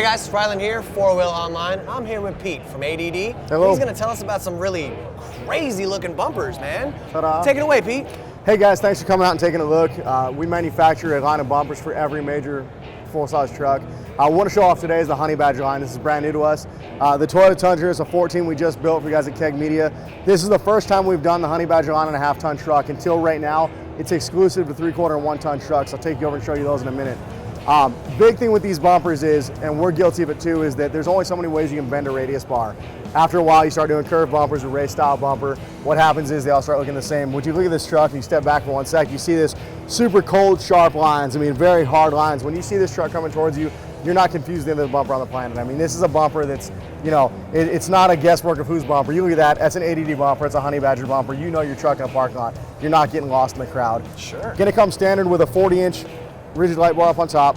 Hey guys, it's Rylan here, 4-Wheel Online. I'm here with Pete from ADD. Hello. He's gonna tell us about some really crazy looking bumpers, man. Ta-da. Take it away, Pete. Hey guys, thanks for coming out and taking a look. We manufacture a line of bumpers for every major full-size truck. I want to show off today is the Honey Badger line. This is brand new to us. The Toyota Tundra is a 14 we just built for you guys at Keg Media. This is the first time we've done the Honey Badger line on a half-ton truck. Until right now, it's exclusive to 3/4 and 1-ton trucks. I'll take you over and show you those in a minute. Big thing with these bumpers is, and we're guilty of it too, is that there's only so many ways you can bend a radius bar. After a while, you start doing curved bumpers, a race style bumper. What happens is they all start looking the same. When you look at this truck and you step back for 1 sec, you see this super cold, sharp lines. I mean, very hard lines. When you see this truck coming towards you, you're not confused with the other bumper on the planet. I mean, this is a bumper that's, you know, it's not a guesswork of whose bumper. You look at that, that's an ADD bumper, it's a Honey Badger bumper. You know your truck in a parking lot. You're not getting lost in the crowd. Sure. Gonna come standard with a 40-inch rigid light bar up on top,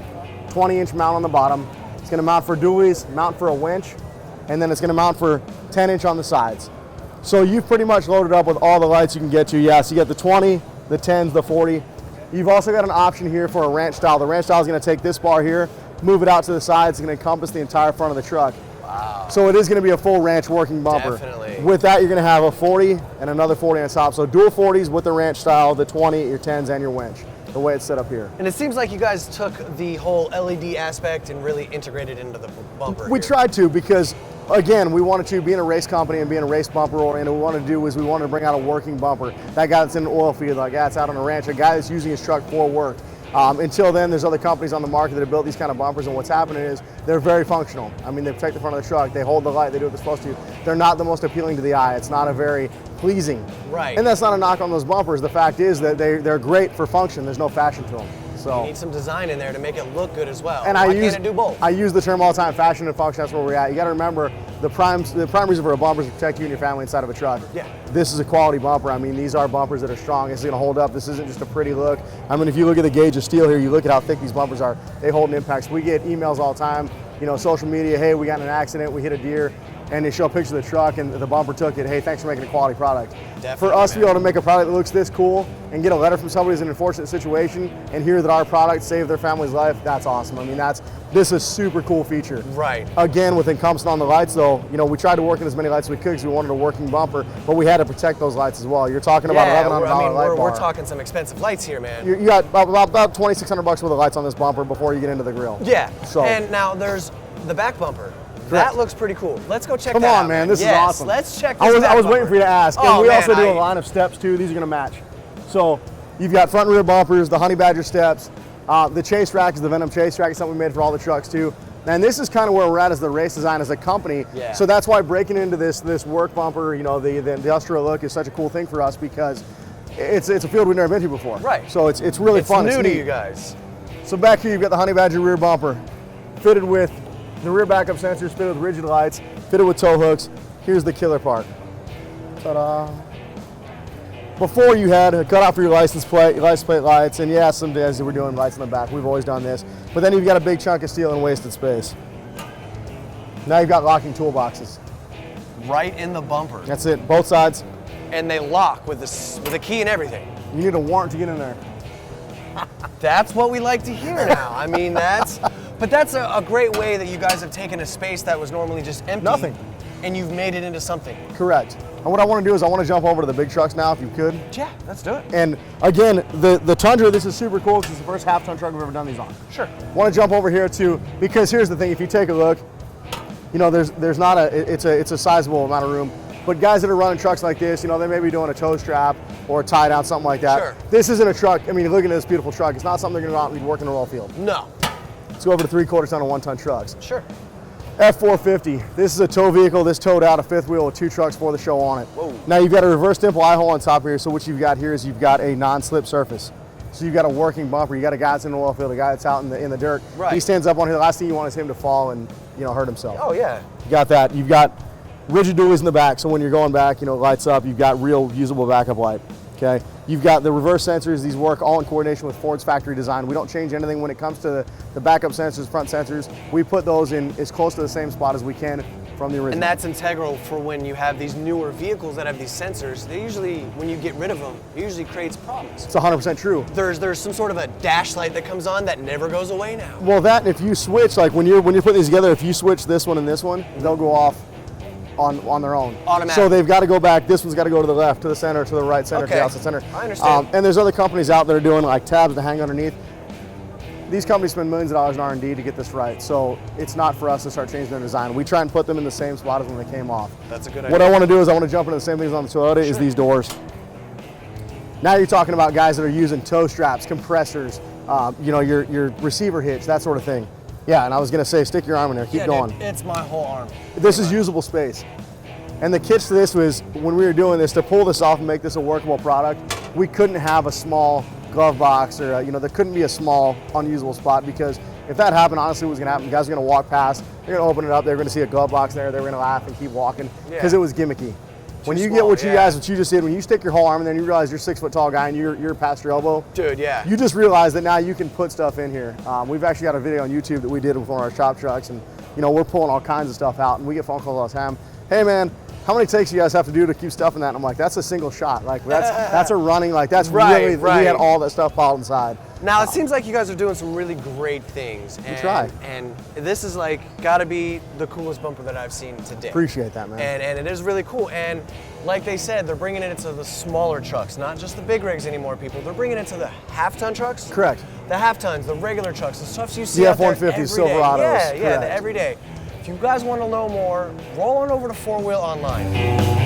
20-inch mount on the bottom. It's gonna mount for dualies, mount for a winch, and then it's gonna mount for 10-inch on the sides. So you've pretty much loaded up with all the lights you can get to. Yes, you got the 20, the 10s, the 40. You've also got an option here for a ranch style. The ranch style is gonna take this bar here, move it out to the sides. It's gonna encompass the entire front of the truck. Wow. So it is gonna be a full ranch working bumper. Definitely. With that, you're gonna have a 40 and another 40 on top. So dual 40s with the ranch style, the 20, your 10s, and your winch, the way it's set up here. And it seems like you guys took the whole LED aspect and really integrated into the bumper. We tried to, because again, we wanted to, being a race company and being a race bumper oriented, what we wanted to do is we wanted to bring out a working bumper. That guy that's in an oil field, that guy that's out on a ranch, a guy that's using his truck for work. Until then, there's other companies on the market that have built these kind of bumpers, and what's happening is they're very functional. I mean, they protect the front of the truck, they hold the light, they do what they're supposed to. They're not the most appealing to the eye. It's not a very pleasing. Right. And that's not a knock on those bumpers. The fact is that they're great for function. There's no fashion to them. So you need some design in there to make it look good as well. and Why can't it do both? I use the term all the time, fashion and function, that's where we're at. You gotta remember, the prime reason for a bumper is to protect you and your family inside of a truck. Yeah. This is a quality bumper. I mean, these are bumpers that are strong. This is gonna hold up. This isn't just a pretty look. I mean, if you look at the gauge of steel here, you look at how thick these bumpers are, they hold an impact. So we get emails all the time, you know, social media, hey, we got in an accident, we hit a deer, and they show a picture of the truck and the bumper took it. Hey, thanks for making a quality product. Definitely, for us to be man. able to make a product that looks this cool and get a letter from somebody who's in an unfortunate situation and hear that our product saved their family's life, that's awesome. I mean, this is a super cool feature. Right. Again, with encompassing on the lights though, you know, we tried to work in as many lights as we could because we wanted a working bumper, but we had to protect those lights as well. You're talking about $1,100 light bar. We're talking some expensive lights here, man. You got about $2,600 worth of lights on this bumper before you get into the grill. Yeah. So. And now there's the back bumper. That looks pretty cool. Let's go check Come that out. on, man, this is awesome. Let's check this I was back waiting for you to ask. Oh, And we man, also do a line of steps too. These are gonna match. So you've got front and rear bumpers, the Honey Badger steps. The chase rack is the Venom chase rack. It's something we made for all the trucks too. And this is kind of where we're at as the race design as a company. Yeah. So that's why breaking into this work bumper, you know, the industrial look is such a cool thing for us because it's a field we've never been to before. Right. So it's really fun. It's new it's to neat. you guys. So back here you've got the Honey Badger rear bumper, fitted with the rear backup sensors, fitted with rigid lights, fitted with tow hooks. Here's the killer part. Ta-da. Before you had a cutout for your license plate lights, and yeah, some days we're doing lights in the back. We've always done this. But then you've got a big chunk of steel and wasted space. Now you've got locking toolboxes. Right in the bumper. That's it, both sides. And they lock with the key and everything. You need a warrant to get in there. That's what we like to hear now. I mean, that's a great way that you guys have taken a space that was normally just empty. Nothing. And you've made it into something. Correct. And what I want to do is I want to jump over to the big trucks now, if you could. Yeah, let's do it. And again, the Tundra, this is super cool because it's the first half-ton truck we've ever done these on. Sure. Want to jump over here too, because here's the thing, if you take a look, you know, there's not it's a sizable amount of room. But guys that are running trucks like this, you know, they may be doing a tow strap or a tie down, something like that. Sure. This isn't a truck. I mean, looking at this beautiful truck, it's not something they're gonna go out and be working in a oil field. No. Let's go over to 3/4 ton and 1-ton trucks. Sure. F450, this is a tow vehicle. This towed out a fifth wheel with 2 trucks for the show on it. Whoa. Now you've got a reverse dimple eye hole on top here, so what you've got here is you've got a non-slip surface. So you've got a working bumper. You got a guy that's in the oil field, a guy that's out in the dirt. Right. He stands up on here. The last thing you want is him to fall and, you know, hurt himself. Oh yeah. You got that. You've got rigid dualies in the back, so when you're going back, you know, it lights up. You've got real usable backup light. Okay. You've got the reverse sensors. These work all in coordination with Ford's factory design. We don't change anything when it comes to the backup sensors, front sensors. We put those in as close to the same spot as we can. from the original. And that's integral for when you have these newer vehicles that have these sensors. They usually, when you get rid of them, it usually creates problems. It's 100% true. There's some sort of a dash light that comes on that never goes away now. Well, that, if you switch, like when you're putting these together, if you switch this one and this one, they'll go off on their own. Automatic. So they've got to go back. This one's got to go to the left, to the center, to the right center, to the outside center. I understand. And there's other companies out there doing like tabs to hang underneath. These companies spend millions of dollars in R&D to get this right. So it's not for us to start changing their design. We try and put them in the same spot as when they came off. That's a good idea. What I want to do is I want to jump into the same things on the Toyota is these doors. Now you're talking about guys that are using toe straps, compressors, you know, your receiver hitch, that sort of thing. Yeah, and I was going to say, stick your arm in there, keep going. Dude, it's my whole arm. This is usable space. And the catch to this was, when we were doing this, to pull this off and make this a workable product, we couldn't have a small glove box or, you know, there couldn't be a small unusable spot, because if that happened, honestly, what was going to happen, guys are going to walk past, they're going to open it up, they're going to see a glove box there, they're going to laugh and keep walking, because it was gimmicky. When you get what you guys, what you just did, when you stick your whole arm in there and you realize you're 6 foot tall guy and you're past your elbow. Dude, yeah. You just realize that now you can put stuff in here. We've actually got a video on YouTube that we did with one of our shop trucks, and you know, we're pulling all kinds of stuff out, and we get phone calls all the time. Hey man, how many takes do you guys have to do to keep stuff in that? And I'm like, that's a single shot. Like that's a running, like that's really, we had all that stuff piled inside. Now it seems like you guys are doing some really great things. And, we try. And this is like gotta be the coolest bumper that I've seen to date. Appreciate that, man. And it is really cool. And like they said, they're bringing it into the smaller trucks, not just the big rigs anymore, people. They're bringing it into the half-ton trucks. Correct. The half-tons, the regular trucks, the stuff you see The out there F-150 every Silverados. day. Yeah, correct. the everyday. If you guys want to know more, roll on over to 4 Wheel Online.